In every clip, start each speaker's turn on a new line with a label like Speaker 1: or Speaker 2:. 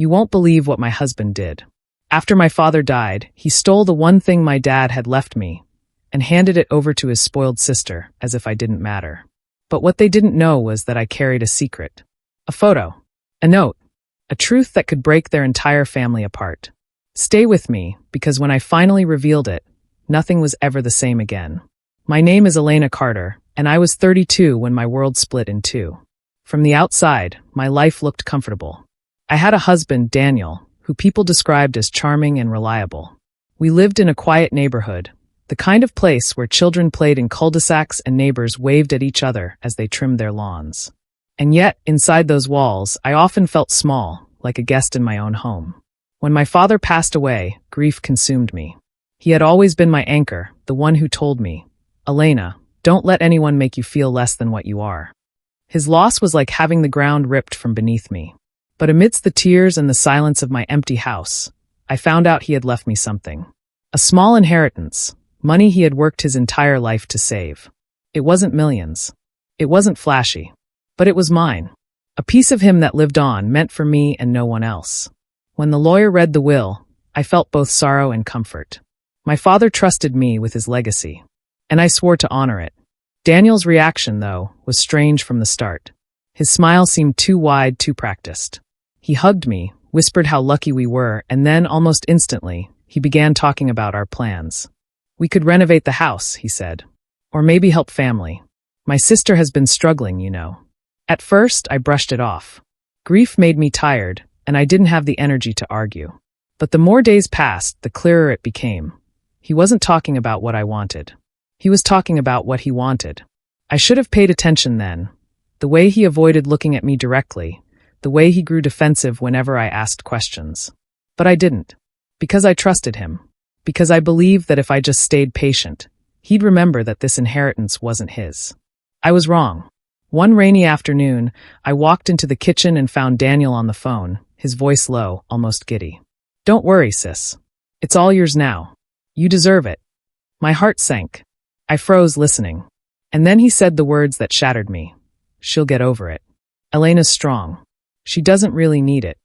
Speaker 1: You won't believe what my husband did. After my father died, he stole the one thing my dad had left me and handed it over to his spoiled sister as if I didn't matter. But what they didn't know was that I carried a secret. A photo. A note. A truth that could break their entire family apart. Stay with me, because when I finally revealed it, nothing was ever the same again. My name is Elena Carter, and I was 32 when my world split in two. From the outside, my life looked comfortable. I had a husband, Daniel, who people described as charming and reliable. We lived in a quiet neighborhood, the kind of place where children played in cul-de-sacs and neighbors waved at each other as they trimmed their lawns. And yet, inside those walls, I often felt small, like a guest in my own home. When my father passed away, grief consumed me. He had always been my anchor, the one who told me, "Elena, don't let anyone make you feel less than what you are." His loss was like having the ground ripped from beneath me. But amidst the tears and the silence of my empty house, I found out he had left me something. A small inheritance, money he had worked his entire life to save. It wasn't millions. It wasn't flashy. But it was mine. A piece of him that lived on, meant for me and no one else. When the lawyer read the will, I felt both sorrow and comfort. My father trusted me with his legacy, and I swore to honor it. Daniel's reaction, though, was strange from the start. His smile seemed too wide, too practiced. He hugged me, whispered how lucky we were, and then, almost instantly, he began talking about our plans. "We could renovate the house," he said. "Or maybe help family. My sister has been struggling, you know." At first, I brushed it off. Grief made me tired, and I didn't have the energy to argue. But the more days passed, the clearer it became. He wasn't talking about what I wanted. He was talking about what he wanted. I should have paid attention then. The way he avoided looking at me directly, the way he grew defensive whenever I asked questions. But I didn't. Because I trusted him. Because I believed that if I just stayed patient, he'd remember that this inheritance wasn't his. I was wrong. One rainy afternoon, I walked into the kitchen and found Daniel on the phone, his voice low, almost giddy. "Don't worry, sis. It's all yours now. You deserve it." My heart sank. I froze listening. And then he said the words that shattered me. "She'll get over it. Elena's strong. She doesn't really need it."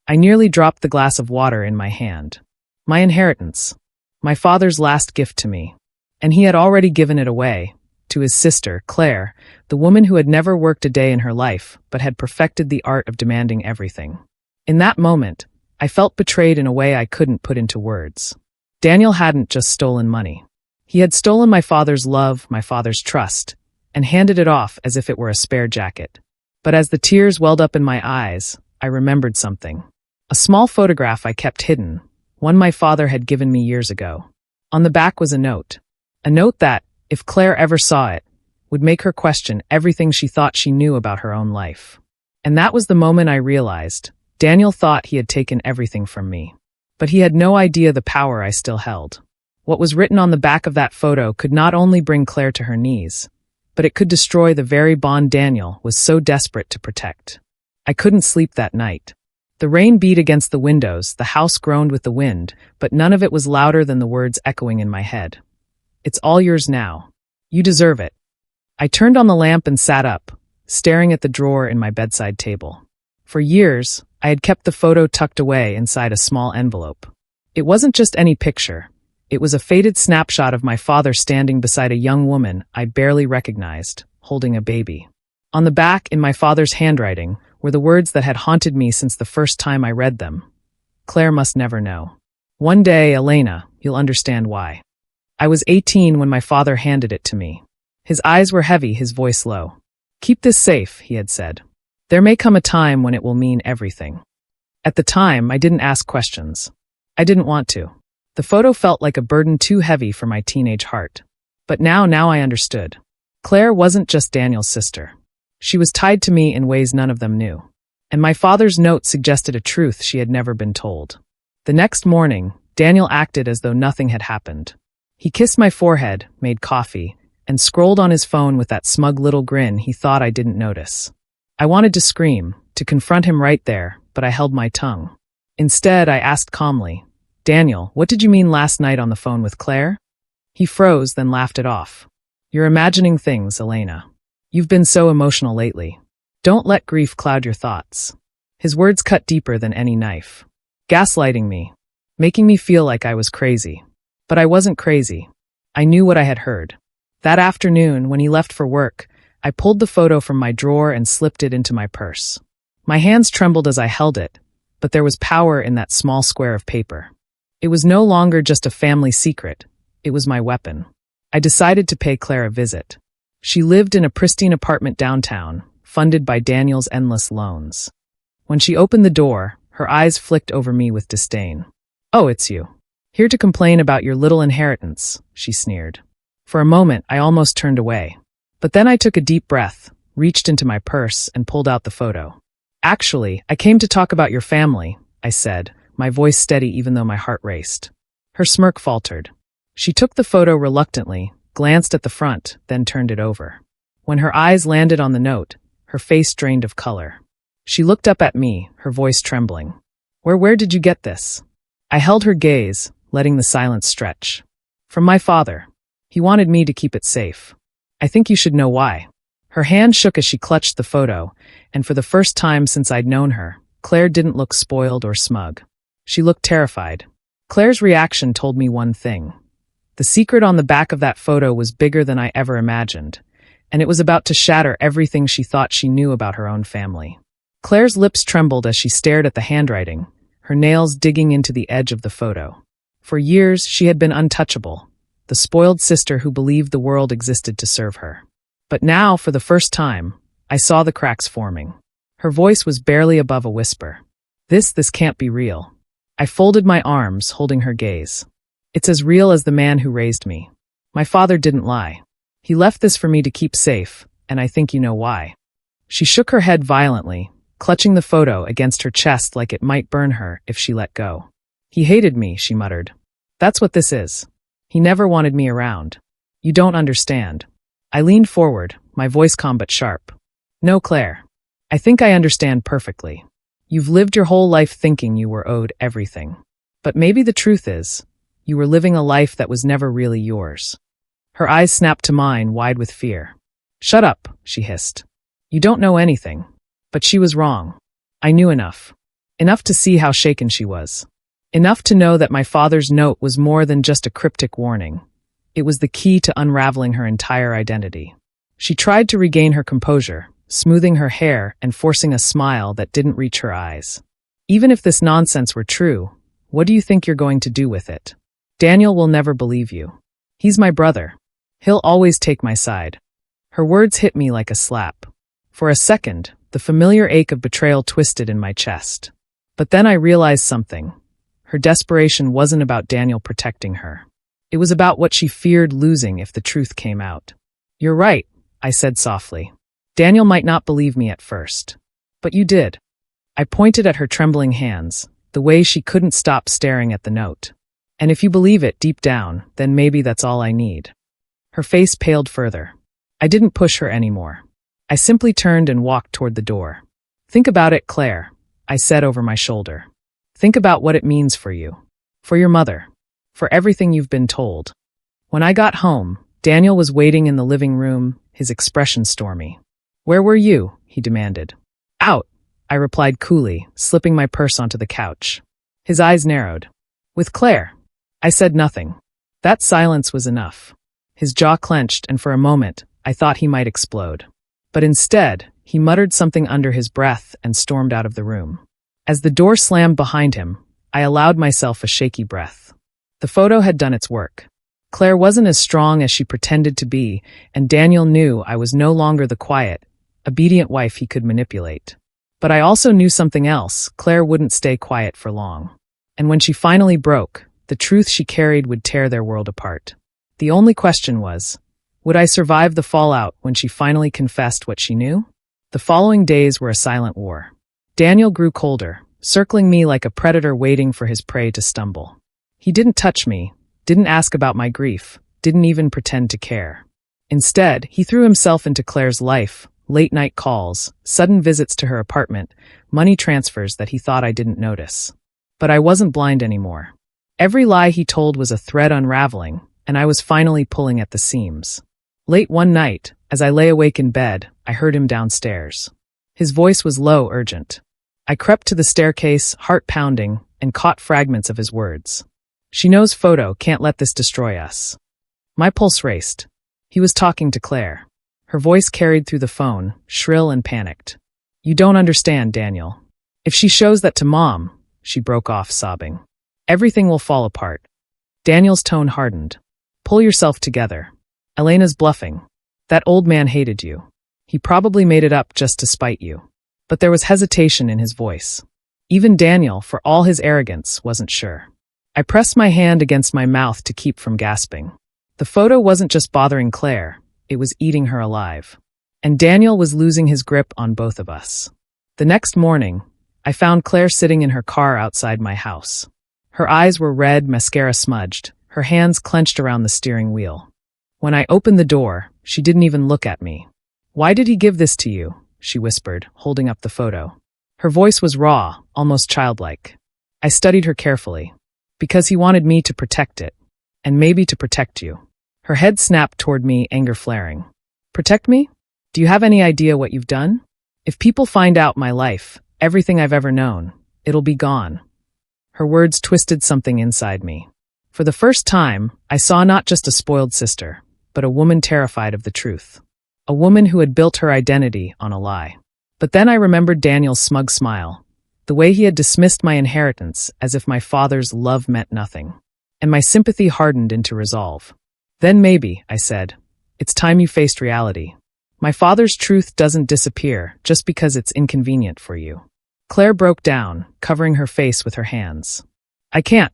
Speaker 1: I nearly dropped the glass of water in my hand. My inheritance. My father's last gift to me. And he had already given it away, to his sister, Claire, the woman who had never worked a day in her life, but had perfected the art of demanding everything. In that moment, I felt betrayed in a way I couldn't put into words. Daniel hadn't just stolen money. He had stolen my father's love, my father's trust, and handed it off as if it were a spare jacket. But as the tears welled up in my eyes, I remembered something. A small photograph I kept hidden, one my father had given me years ago. On the back was a note. A note that, if Claire ever saw it, would make her question everything she thought she knew about her own life. And that was the moment I realized, Daniel thought he had taken everything from me. But he had no idea the power I still held. What was written on the back of that photo could not only bring Claire to her knees, but it could destroy the very bond Daniel was so desperate to protect. I couldn't sleep that night. The rain beat against the windows, the house groaned with the wind, but none of it was louder than the words echoing in my head. "It's all yours now. You deserve it." I turned on the lamp and sat up, staring at the drawer in my bedside table. For years, I had kept the photo tucked away inside a small envelope. It wasn't just any picture. It was a faded snapshot of my father standing beside a young woman I barely recognized, holding a baby. On the back, in my father's handwriting, were the words that had haunted me since the first time I read them. "Claire must never know. One day, Elena, you'll understand why." I was 18 when my father handed it to me. His eyes were heavy, his voice low. "Keep this safe," he had said. "There may come a time when it will mean everything." At the time, I didn't ask questions. I didn't want to. The photo felt like a burden too heavy for my teenage heart. But now I understood. Claire wasn't just Daniel's sister. She was tied to me in ways none of them knew. And my father's note suggested a truth she had never been told. The next morning, Daniel acted as though nothing had happened. He kissed my forehead, made coffee, and scrolled on his phone with that smug little grin he thought I didn't notice. I wanted to scream, to confront him right there, but I held my tongue. Instead, I asked calmly, "Daniel, what did you mean last night on the phone with Claire?" He froze, then laughed it off. "You're imagining things, Elena. You've been so emotional lately. Don't let grief cloud your thoughts." His words cut deeper than any knife. Gaslighting me, making me feel like I was crazy. But I wasn't crazy. I knew what I had heard. That afternoon, when he left for work, I pulled the photo from my drawer and slipped it into my purse. My hands trembled as I held it, but there was power in that small square of paper. It was no longer just a family secret. It was my weapon. I decided to pay Claire a visit. She lived in a pristine apartment downtown, funded by Daniel's endless loans. When she opened the door, her eyes flicked over me with disdain. "Oh, it's you. Here to complain about your little inheritance," she sneered. For a moment, I almost turned away. But then I took a deep breath, reached into my purse, and pulled out the photo. "Actually, I came to talk about your family," I said, my voice steady even though my heart raced. Her smirk faltered. She took the photo reluctantly, glanced at the front, then turned it over. When her eyes landed on the note, her face drained of color. She looked up at me, her voice trembling. Where did you get this?" I held her gaze, letting the silence stretch. "From my father. He wanted me to keep it safe. I think you should know why." Her hand shook as she clutched the photo, and for the first time since I'd known her, Claire didn't look spoiled or smug. She looked terrified. Claire's reaction told me one thing. The secret on the back of that photo was bigger than I ever imagined, and it was about to shatter everything she thought she knew about her own family. Claire's lips trembled as she stared at the handwriting, her nails digging into the edge of the photo. For years, she had been untouchable, the spoiled sister who believed the world existed to serve her. But now, for the first time, I saw the cracks forming. Her voice was barely above a whisper. This can't be real." I folded my arms, holding her gaze. "It's as real as the man who raised me. My father didn't lie. He left this for me to keep safe, and I think you know why." She shook her head violently, clutching the photo against her chest like it might burn her if she let go. "He hated me," she muttered. "That's what this is. He never wanted me around. You don't understand." I leaned forward, my voice calm but sharp. "No, Claire. I think I understand perfectly. You've lived your whole life thinking you were owed everything. But maybe the truth is, you were living a life that was never really yours." Her eyes snapped to mine, wide with fear. "Shut up," she hissed. "You don't know anything." But she was wrong. I knew enough. Enough to see how shaken she was. Enough to know that my father's note was more than just a cryptic warning. It was the key to unraveling her entire identity. She tried to regain her composure, smoothing her hair and forcing a smile that didn't reach her eyes. "Even if this nonsense were true, what do you think you're going to do with it? Daniel will never believe you. He's my brother. He'll always take my side." Her words hit me like a slap. For a second, the familiar ache of betrayal twisted in my chest. But then I realized something. Her desperation wasn't about Daniel protecting her. It was about what she feared losing if the truth came out. "You're right," I said softly. "Daniel might not believe me at first. But you did." I pointed at her trembling hands, the way she couldn't stop staring at the note. "And if you believe it deep down, then maybe that's all I need." Her face paled further. I didn't push her anymore. I simply turned and walked toward the door. "Think about it, Claire," I said over my shoulder. "Think about what it means for you. For your mother. For everything you've been told." When I got home, Daniel was waiting in the living room, his expression stormy. "Where were you?" he demanded. "Out," I replied coolly, slipping my purse onto the couch. His eyes narrowed. "With Claire." I said nothing. That silence was enough. His jaw clenched, and for a moment, I thought he might explode. But instead, he muttered something under his breath and stormed out of the room. As the door slammed behind him, I allowed myself a shaky breath. The photo had done its work. Claire wasn't as strong as she pretended to be, and Daniel knew I was no longer the quiet, obedient wife he could manipulate. But I also knew something else. Claire wouldn't stay quiet for long. And when she finally broke, the truth she carried would tear their world apart. The only question was, would I survive the fallout when she finally confessed what she knew? The following days were a silent war. Daniel grew colder, circling me like a predator waiting for his prey to stumble. He didn't touch me, didn't ask about my grief, didn't even pretend to care. Instead, he threw himself into Claire's life, late-night calls, sudden visits to her apartment, money transfers that he thought I didn't notice. But I wasn't blind anymore. Every lie he told was a thread unraveling, and I was finally pulling at the seams. Late one night, as I lay awake in bed, I heard him downstairs. His voice was low, urgent. I crept to the staircase, heart pounding, and caught fragments of his words. She knows Photo can't let this destroy us. My pulse raced. He was talking to Claire. Her voice carried through the phone, shrill and panicked. You don't understand, Daniel. If she shows that to Mom, she broke off, sobbing. Everything will fall apart. Daniel's tone hardened. Pull yourself together. Elena's bluffing. That old man hated you. He probably made it up just to spite you. But there was hesitation in his voice. Even Daniel, for all his arrogance, wasn't sure. I pressed my hand against my mouth to keep from gasping. The photo wasn't just bothering Claire, it was eating her alive. And Daniel was losing his grip on both of us. The next morning, I found Claire sitting in her car outside my house. Her eyes were red, mascara smudged, her hands clenched around the steering wheel. When I opened the door, she didn't even look at me. Why did he give this to you? She whispered, holding up the photo. Her voice was raw, almost childlike. I studied her carefully. Because he wanted me to protect it. And maybe to protect you. Her head snapped toward me, anger flaring. Protect me? Do you have any idea what you've done? If people find out my life, everything I've ever known, it'll be gone. Her words twisted something inside me. For the first time, I saw not just a spoiled sister, but a woman terrified of the truth. A woman who had built her identity on a lie. But then I remembered Daniel's smug smile. The way he had dismissed my inheritance as if my father's love meant nothing. And my sympathy hardened into resolve. Then maybe, I said, it's time you faced reality. My father's truth doesn't disappear just because it's inconvenient for you. Claire broke down, covering her face with her hands. I can't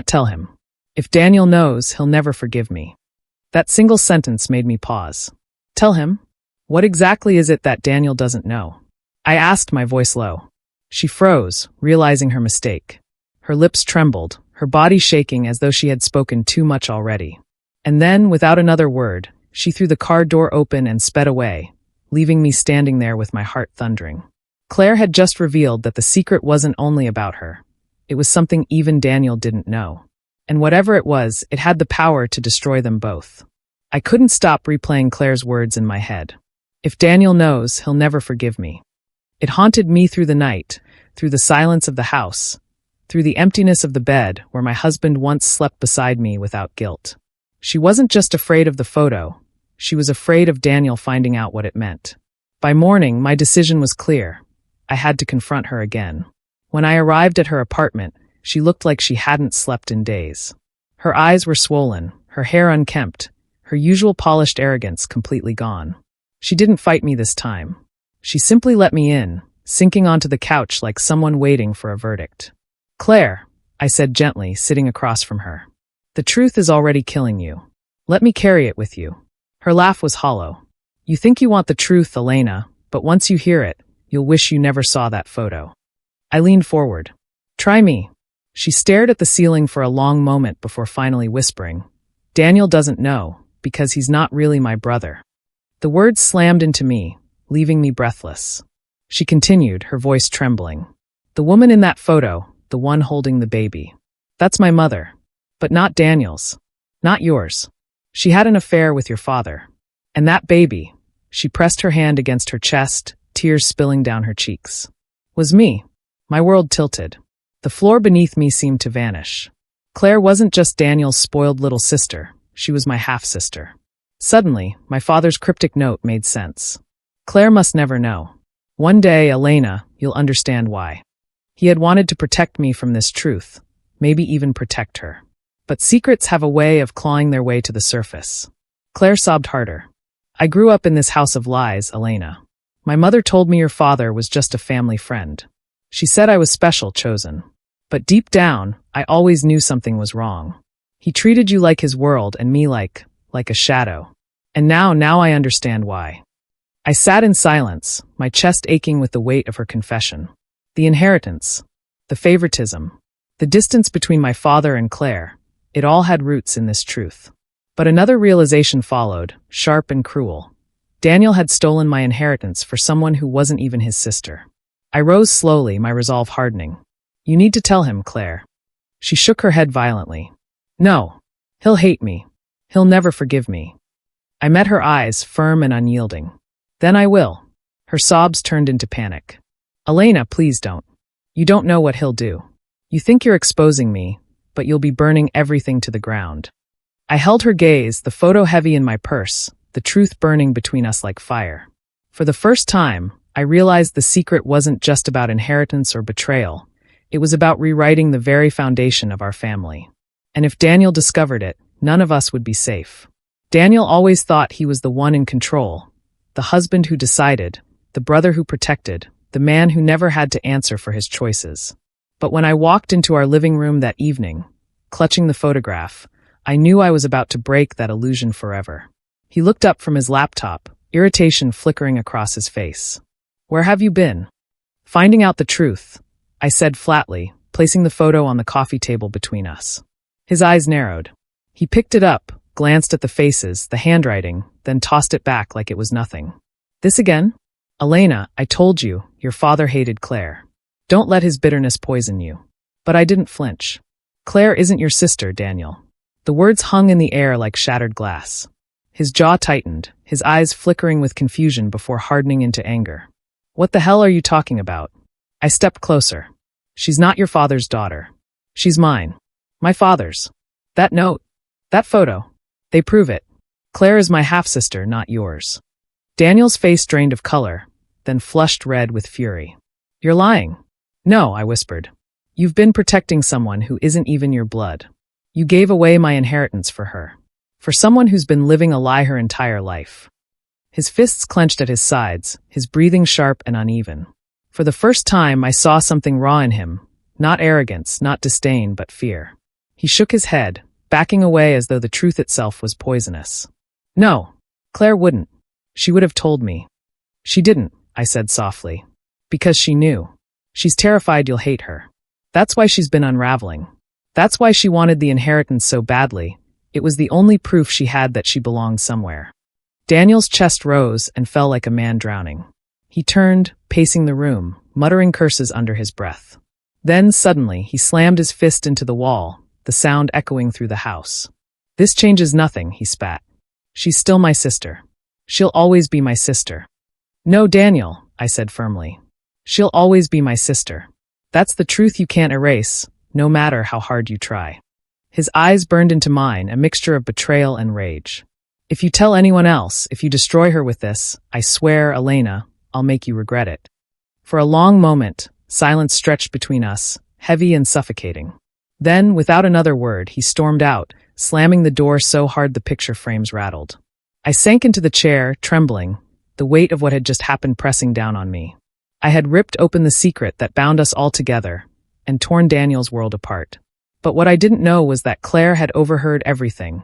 Speaker 1: tell him. If Daniel knows, he'll never forgive me. That single sentence made me pause. Tell him? What exactly is it that Daniel doesn't know? I asked, my voice low. She froze, realizing her mistake. Her lips trembled, her body shaking as though she had spoken too much already. And then, without another word, she threw the car door open and sped away, leaving me standing there with my heart thundering. Claire had just revealed that the secret wasn't only about her. It was something even Daniel didn't know. And whatever it was, it had the power to destroy them both. I couldn't stop replaying Claire's words in my head. If Daniel knows, he'll never forgive me. It haunted me through the night, through the silence of the house, through the emptiness of the bed where my husband once slept beside me without guilt. She wasn't just afraid of the photo. She was afraid of Daniel finding out what it meant. By morning, my decision was clear. I had to confront her again. When I arrived at her apartment, she looked like she hadn't slept in days. Her eyes were swollen, her hair unkempt, her usual polished arrogance completely gone. She didn't fight me this time. She simply let me in, sinking onto the couch like someone waiting for a verdict. Claire, I said gently, sitting across from her. The truth is already killing you. Let me carry it with you. Her laugh was hollow. You think you want the truth, Elena, but once you hear it, you'll wish you never saw that photo. I leaned forward. Try me. She stared at the ceiling for a long moment before finally whispering, Daniel doesn't know, because he's not really my brother. The words slammed into me, leaving me breathless. She continued, her voice trembling. The woman in that photo, the one holding the baby. That's my mother. But not Daniel's. Not yours. She had an affair with your father. And that baby, she pressed her hand against her chest, tears spilling down her cheeks, was me. My world tilted. The floor beneath me seemed to vanish. Claire wasn't just Daniel's spoiled little sister. She was my half-sister. Suddenly, my father's cryptic note made sense. Claire must never know. One day, Elena, you'll understand why. He had wanted to protect me from this truth, maybe even protect her. But secrets have a way of clawing their way to the surface. Claire sobbed harder. I grew up in this house of lies, Elena. My mother told me your father was just a family friend. She said I was special, chosen. But deep down, I always knew something was wrong. He treated you like his world and me like a shadow. And now I understand why. I sat in silence, my chest aching with the weight of her confession. The inheritance, the favoritism, the distance between my father and Claire, it all had roots in this truth. But another realization followed, sharp and cruel. Daniel had stolen my inheritance for someone who wasn't even his sister. I rose slowly, my resolve hardening. You need to tell him, Claire. She shook her head violently. No. He'll hate me. He'll never forgive me. I met her eyes, firm and unyielding. Then I will. Her sobs turned into panic. Elena, please don't. You don't know what he'll do. You think you're exposing me, but you'll be burning everything to the ground. I held her gaze, the photo heavy in my purse, the truth burning between us like fire. For the first time, I realized the secret wasn't just about inheritance or betrayal. It was about rewriting the very foundation of our family. And if Daniel discovered it, none of us would be safe. Daniel always thought he was the one in control, the husband who decided, the brother who protected, the man who never had to answer for his choices. But when I walked into our living room that evening, clutching the photograph, I knew I was about to break that illusion forever. He looked up from his laptop, irritation flickering across his face. Where have you been? Finding out the truth, I said flatly, placing the photo on the coffee table between us. His eyes narrowed. He picked it up, glanced at the faces, the handwriting, then tossed it back like it was nothing. This again? Elena, I told you, your father hated Claire. Don't let his bitterness poison you. But I didn't flinch. Claire isn't your sister, Daniel. The words hung in the air like shattered glass. His jaw tightened, his eyes flickering with confusion before hardening into anger. What the hell are you talking about? I stepped closer. She's not your father's daughter. She's mine. My father's. That note. That photo. They prove it. Claire is my half-sister, not yours. Daniel's face drained of color, then flushed red with fury. You're lying. No, I whispered. You've been protecting someone who isn't even your blood. You gave away my inheritance for her. For someone who's been living a lie her entire life. His fists clenched at his sides, his breathing sharp and uneven. For the first time, I saw something raw in him. Not arrogance, not disdain, but fear. He shook his head, backing away as though the truth itself was poisonous. No, Claire wouldn't. She would have told me. She didn't, I said softly. Because she knew. She's terrified you'll hate her. That's why she's been unraveling. That's why she wanted the inheritance so badly. It was the only proof she had that she belonged somewhere. Daniel's chest rose and fell like a man drowning. He turned, pacing the room, muttering curses under his breath. Then, suddenly, he slammed his fist into the wall, the sound echoing through the house. This changes nothing, he spat. She's still my sister. She'll always be my sister. No, Daniel, I said firmly. She'll always be my sister. That's the truth you can't erase, no matter how hard you try. His eyes burned into mine, a mixture of betrayal and rage. If you tell anyone else, if you destroy her with this, I swear, Elena, I'll make you regret it. For a long moment, silence stretched between us, heavy and suffocating. Then, without another word, he stormed out, slamming the door so hard the picture frames rattled. I sank into the chair, trembling, the weight of what had just happened pressing down on me. I had ripped open the secret that bound us all together, and torn Daniel's world apart. But what I didn't know was that Claire had overheard everything,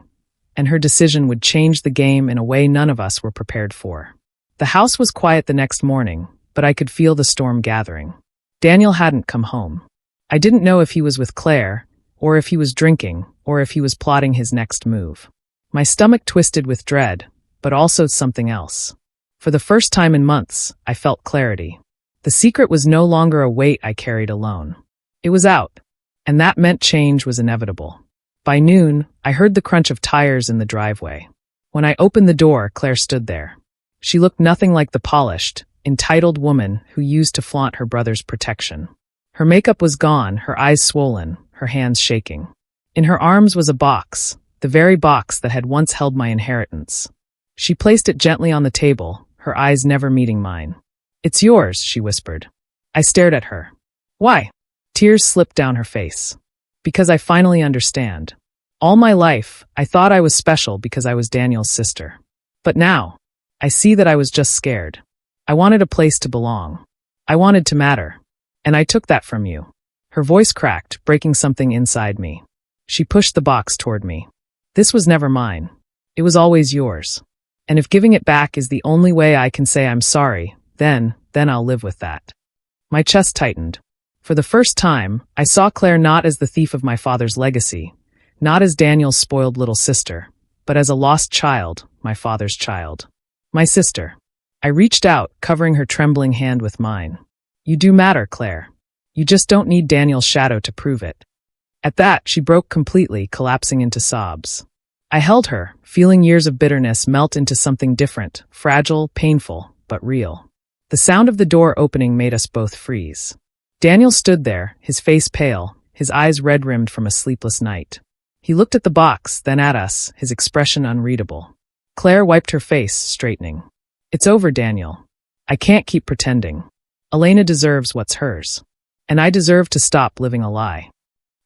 Speaker 1: and her decision would change the game in a way none of us were prepared for. The house was quiet the next morning, but I could feel the storm gathering. Daniel hadn't come home. I didn't know if he was with Claire, or if he was drinking, or if he was plotting his next move. My stomach twisted with dread, but also something else. For the first time in months, I felt clarity. The secret was no longer a weight I carried alone. It was out, and that meant change was inevitable. By noon, I heard the crunch of tires in the driveway. When I opened the door, Claire stood there. She looked nothing like the polished, entitled woman who used to flaunt her brother's protection. Her makeup was gone, her eyes swollen, her hands shaking. In her arms was a box, the very box that had once held my inheritance. She placed it gently on the table, her eyes never meeting mine. It's yours, she whispered. I stared at her. Why? Tears slipped down her face. Because I finally understand. All my life, I thought I was special because I was Daniel's sister. But now, I see that I was just scared. I wanted a place to belong. I wanted to matter. And I took that from you. Her voice cracked, breaking something inside me. She pushed the box toward me. This was never mine. It was always yours. And if giving it back is the only way I can say I'm sorry, then I'll live with that. My chest tightened. For the first time, I saw Claire not as the thief of my father's legacy, not as Daniel's spoiled little sister, but as a lost child, my father's child. My sister. I reached out, covering her trembling hand with mine. You do matter, Claire. You just don't need Daniel's shadow to prove it. At that, she broke completely, collapsing into sobs. I held her, feeling years of bitterness melt into something different, fragile, painful, but real. The sound of the door opening made us both freeze. Daniel stood there, his face pale, his eyes red-rimmed from a sleepless night. He looked at the box, then at us, his expression unreadable. Claire wiped her face, straightening. It's over, Daniel. I can't keep pretending. Elena deserves what's hers. And I deserve to stop living a lie.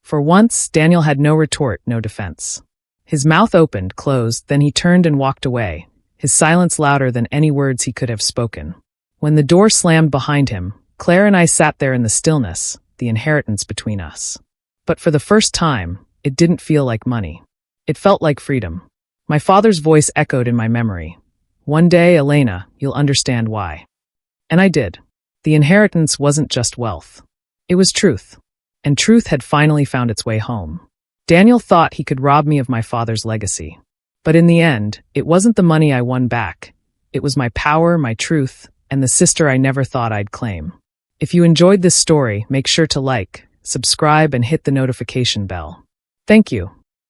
Speaker 1: For once, Daniel had no retort, no defense. His mouth opened, closed, then he turned and walked away, his silence louder than any words he could have spoken. When the door slammed behind him, Claire and I sat there in the stillness, the inheritance between us. But for the first time, it didn't feel like money. It felt like freedom. My father's voice echoed in my memory. One day, Elena, you'll understand why. And I did. The inheritance wasn't just wealth. It was truth. And truth had finally found its way home. Daniel thought he could rob me of my father's legacy. But in the end, it wasn't the money I won back. It was my power, my truth, and the sister I never thought I'd claim. If you enjoyed this story, make sure to like, subscribe, and hit the notification bell. Thank you.